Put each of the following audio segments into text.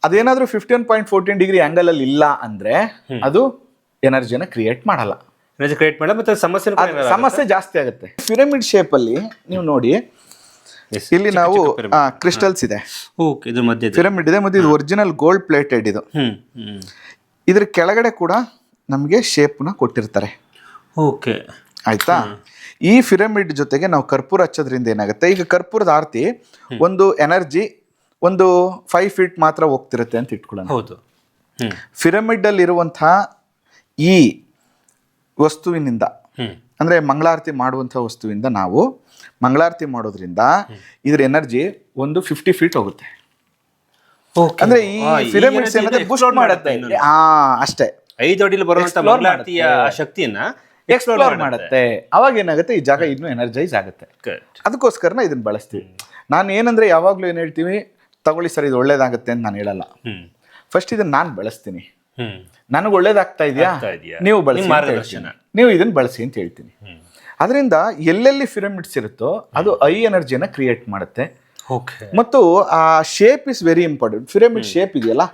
ಅದೇನಾದ್ರೂ 15.14 angle ಅಲ್ಲಿ ಇಲ್ಲ ಅಂದ್ರೆ ಅದು ಎನರ್ಜಿನ ಕ್ರಿಯೇಟ್ ಮಾಡಲ್ಲ. ಎನರ್ಜಿ ಕ್ರಿಯೇಟ್ ಮಾಡಲ್ಲ, ಮತ್ತೆ ಸಮಸ್ಯೆ ಜಾಸ್ತಿ ಆಗುತ್ತೆ. ಪಿರಮಿಡ್ ಶೇಪ್ ಅಲ್ಲಿ ನೀವು ನೋಡಿ, ಇಲ್ಲಿ ನಾವು ಕ್ರಿಸ್ಟಲ್ಸ್ ಇದೆ, ಇದ್ರ ಮಧ್ಯೆ ಪಿರಮಿಡ್ ಇದೆ, ಮತ್ತೆ ಇದು ಒರಿಜಿನಲ್ ಗೋಲ್ಡ್ ಪ್ಲೇಟೆಡ್. ಇದು ಇದ್ರ ಕೆಳಗಡೆ ಕೂಡ ನಮಗೆ ಶೇಪ್ ನ ಕೊಟ್ಟಿರ್ತಾರೆ. ಓಕೆ, ಆಯ್ತಾ? ಈ ಪಿರಮಿಡ್ ಜೊತೆಗೆ ನಾವು ಕರ್ಪೂರ ಹಚ್ಚೋದ್ರಿಂದ ಏನಾಗುತ್ತೆ, ಈಗ ಕರ್ಪೂರದ ಆರತಿ ಒಂದು ಎನರ್ಜಿ ಒಂದು 5 ಫೀಟ್ ಮಾತ್ರ ಹೋಗ್ತಿರುತ್ತೆ ಅಂತ ಇಟ್ಕೊಳ್ಳೋಣ. ಹೌದು. ಪಿರಮಿಡ್ ಅಲ್ಲಿ ಇರುವಂತಹ ಈ ವಸ್ತುವಿನಿಂದ, ಅಂದ್ರೆ ಮಂಗಳಾರತಿ ಮಾಡುವಂಥ ವಸ್ತುವಿಂದ ನಾವು ಮಂಗಳಾರತಿ ಮಾಡೋದ್ರಿಂದ ಇದ್ರ ಎನರ್ಜಿ ಒಂದು 50 ಫೀಟ್ ಹೋಗುತ್ತೆ. ಅಂದ್ರೆ ಈ ಪಿರಮಿಡ್ಸ್ ಏನಂದ್ರೆ ಬೂಸ್ಟ್ ಮಾಡುತ್ತೆ. ಅಷ್ಟೇ, 5 ಅಡಿಲಿ ಬರುವಂತ ಮಂಗಳಾರತಿಯ ಶಕ್ತಿಯನ್ನ ಎಕ್ಸ್ಪ್ಲೋರ್ ಮಾಡುತ್ತೆ. ಅವಾಗ ಏನಾಗುತ್ತೆ, ಈ ಜಾಗ ಇನ್ನೂ ಎನರ್ಜೈಸ್ ಆಗುತ್ತೆ. ಅದಕ್ಕೋಸ್ಕರ ಇದನ್ನ ಬಳಸ್ತೀವಿ. ನಾನು ಏನಂದ್ರೆ ಯಾವಾಗ್ಲೂ ಏನ್ ಹೇಳ್ತೀವಿ, ತಗೊಳ್ಳಿ ಸರ್ ಇದು ಒಳ್ಳೇದಾಗುತ್ತೆ ಅಂತ ನಾನು ಹೇಳಲ್ಲ. ಫಸ್ಟ್ ಇದನ್ನ ನಾನು ಬಳಸ್ತೀನಿ, ನನಗೆ ಒಳ್ಳೇದಾಗ್ತಾ ಇದೆಯಾ, ನೀವು ಬಳಸಿ, ನೀವು ಇದನ್ನ ಬಳಸಿ ಅಂತ ಹೇಳ್ತೀನಿ. ಅದರಿಂದ ಎಲ್ಲೆಲ್ಲಿ ಪಿರಮಿಡ್ಸ್ ಇರುತ್ತೋ ಅದು ಐ ಎನರ್ಜಿನ ಕ್ರಿಯೇಟ್ ಮಾಡುತ್ತೆ. ಮತ್ತು ಆ shape is very important. Pyramid shape ಇದೆಯಲ್ಲ,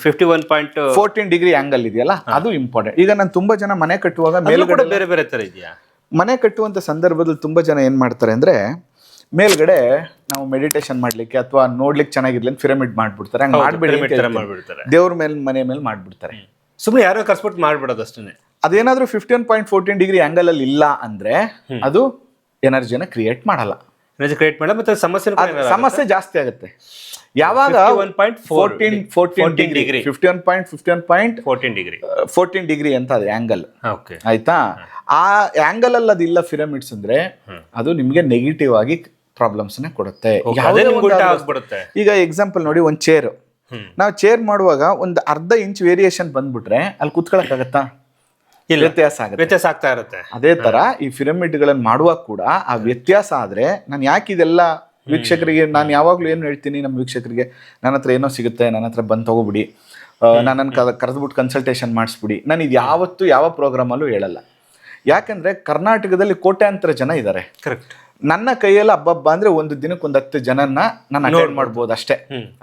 51.14 ಆಂಗಲ್ ಇದೆಯಲ್ಲ, ಅದು ಇಂಪಾರ್ಟೆಂಟ್. ಈಗ ನಾನು ತುಂಬಾ ಜನ ಮನೆ ಕಟ್ಟುವಾಗ ಮೇಲ್ಗಡೆ ಬೇರೆ ಬೇರೆ ತರ ಇದೆಯಾ, ಮನೆ ಕಟ್ಟುವಂತ ಸಂದರ್ಭದಲ್ಲಿ ತುಂಬಾ ಜನ ಏನ್ ಮಾಡ್ತಾರೆ ಅಂದ್ರೆ, ಮೇಲ್ಗಡೆ ನಾವು ಮೆಡಿಟೇಷನ್ ಮಾಡ್ಲಿಕ್ಕೆ ಅಥವಾ ನೋಡ್ಲಿಕ್ಕೆ ಚೆನ್ನಾಗಿರ್ಲಿ ಅಂತ ಪಿರಮಿಡ್ ಮಾಡ್ಬಿಡ್ತಾರೆ. ಹಂಗೆ ಮಾಡ್ಬೇಡಿ, ದೇವ್ರ ಮೇಲೆ ಮನೆ ಮೇಲೆ ಮಾಡ್ಬಿಡ್ತಾರೆ. ಸುಮ್ಮನೆ ಯಾರೋ ಕರ್ಸ್ಬಿಟ್ಟು ಮಾಡ್ಬಿಡೋದು ಅಷ್ಟೇ. ಅದೇನಾದ್ರೂ 15.14 ಆಂಗಲ್ ಅಲ್ಲಿ ಇಲ್ಲ ಅಂದ್ರೆ ಅದು ಎನರ್ಜಿನ ಕ್ರಿಯೇಟ್ ಮಾಡಲ್ಲ. ಎನರ್ಜಿ ಕ್ರಿಯೇಟ್ ಮಾಡಲ್ಲ, ಮತ್ತೆ ಸಮಸ್ಯೆ ಜಾಸ್ತಿ ಆಗುತ್ತೆ. ಯಾವಾಗ 51.14 ಡಿಗ್ರಿ ಅಂತ ಅದು ಆಂಗಲ್, ಆಯ್ತಾ? ಆ ಆಂಗಲ್ ಅಲ್ಲಿ ಅದಿಲ್ಲ ಪಿರಮಿಡ್ಸ್ ಅಂದ್ರೆ ಅದು ನಿಮ್ಗೆ ನೆಗೆಟಿವ್ ಆಗಿ ಪ್ರಾಬ್ಲಮ್ಸ್ ನ ಕೊಡುತ್ತೆ. ಈಗ ಎಕ್ಸಾಂಪಲ್ ನೋಡಿ, ಒಂದ್ ಚೇರ್, ನಾವು ಚೇರ್ ಮಾಡುವಾಗ ಒಂದು ಅರ್ಧ ಇಂಚ್ ವೇರಿಯೇಷನ್ ಬಂದ್ಬಿಟ್ರೆ ಅಲ್ಲಿ ಕುತ್ಕೊಳಕ್ ಆಗತ್ತಾ? ವ್ಯತ್ಯಾಸ ಆಗ್ತಾ ಇರುತ್ತೆ. ಅದೇ ತರ ಈ ಪಿರಮಿಡ್ ಗಳನ್ನ ಮಾಡುವಾಗ ಕೂಡ ಆ ವ್ಯತ್ಯಾಸ ಆದ್ರೆ, ನಾನು ಯಾಕೆ ಇದೆಲ್ಲ ವೀಕ್ಷಕರಿಗೆ ನಾನು ಯಾವಾಗ್ಲೂ ಏನು ಹೇಳ್ತೀನಿ ನಮ್ಮ ವೀಕ್ಷಕರಿಗೆ, ನನ್ನ ಹತ್ರ ಏನೋ ಸಿಗುತ್ತೆ, ನನ್ನ ಹತ್ರ ಬಂದು ತಗೋಬಿಡಿ, ನನ್ನನ್ನು ಕರೆದ್ಬಿಟ್ಟು ಕನ್ಸಲ್ಟೇಷನ್ ಮಾಡಿಸ್ಬಿಡಿ. ನಾನು ಇದು ಯಾವತ್ತೂ ಯಾವ ಪ್ರೋಗ್ರಾಮಲ್ಲೂ ಹೇಳಲ್ಲ. ಯಾಕಂದ್ರೆ ಕರ್ನಾಟಕದಲ್ಲಿ ಕೋಟ್ಯಾಂತರ ಜನ ಇದ್ದಾರೆ. ಕರೆಕ್ಟ್. ನನ್ನ ಕೈಯಲ್ಲಿ ಹಬ್ಬ ಅಂದ್ರೆ ಒಂದು ದಿನಕ್ಕೆ 10 ಜನನ್ನ ನಾನು ಅಟೆಂಡ್ ಮಾಡ್ಬೋದು ಅಷ್ಟೇ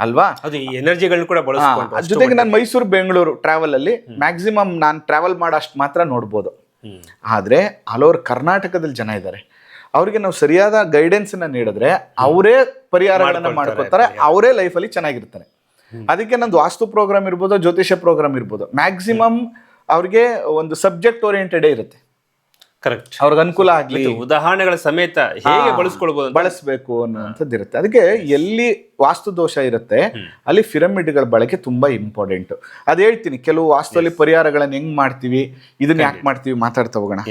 ಅಲ್ವಾ? ಅದು ಎನರ್ಜಿಗಳನ್ನ ಕೂಡ ಬಳಸ್ಕೊಂಡು, ಜೊತೆಗೆ ನಾನು ಮೈಸೂರು ಬೆಂಗಳೂರು ಟ್ರಾವೆಲ್ ಅಲ್ಲಿ ಮ್ಯಾಕ್ಸಿಮಮ್ ನಾನು ಟ್ರಾವೆಲ್ ಮಾಡೋಷ್ಟು ಮಾತ್ರ ನೋಡ್ಬೋದು. ಆದ್ರೆ ಆಲ್ ಓವರ್ ಕರ್ನಾಟಕದಲ್ಲಿ ಜನ ಇದ್ದಾರೆ. ಅವ್ರಿಗೆ ನಾವು ಸರಿಯಾದ ಗೈಡೆನ್ಸ್ ನೀಡಿದ್ರೆ ಅವರೇ ಪರಿಹಾರಗಳನ್ನ ಮಾಡ್ಕೊತಾರೆ, ಅವರೇ ಲೈಫಲ್ಲಿ ಚೆನ್ನಾಗಿರ್ತಾರೆ. ಅದಕ್ಕೆ ನಂದು ವಾಸ್ತು ಪ್ರೋಗ್ರಾಮ್ ಇರ್ಬೋದು, ಜ್ಯೋತಿಷ ಪ್ರೋಗ್ರಾಮ್ ಇರ್ಬೋದು, ಮ್ಯಾಕ್ಸಿಮಮ್ ಅವ್ರಿಗೆ ಒಂದು ಸಬ್ಜೆಕ್ಟ್ ಓರಿಯೆಂಟೆಡ್ ಇರುತ್ತೆ. ಕರೆಕ್ಟ್. ಅವ್ರಿಗೆ ಅನುಕೂಲ ಆಗ್ಲಿ, ಉದಾಹರಣೆಗಳ ಸಮೇತ ಹೇಗೆ ಬಳಸಬೇಕು ಅನ್ನುವಂಥದ್ದು ಇರುತ್ತೆ. ಅದಕ್ಕೆ ಎಲ್ಲಿ ವಾಸ್ತು ದೋಷ ಇರುತ್ತೆ ಅಲ್ಲಿ ಪಿರಮಿಡ್ಗಳ ಬಳಕೆ ತುಂಬಾ ಇಂಪಾರ್ಟೆಂಟ್. ಅದ್ ಹೇಳ್ತೀನಿ, ಕೆಲವು ವಾಸ್ತುವಲ್ಲಿ ಪರಿಹಾರಗಳನ್ನ ಹೆಂಗ್ ಮಾಡ್ತೀವಿ, ಇದನ್ನ ಯಾಕೆ ಮಾಡ್ತೀವಿ, ಮಾತಾಡ್ತಾ ಹೋಗೋಣ.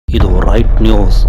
ಇದು ರೈಟ್ ನ್ಯೂಸ್.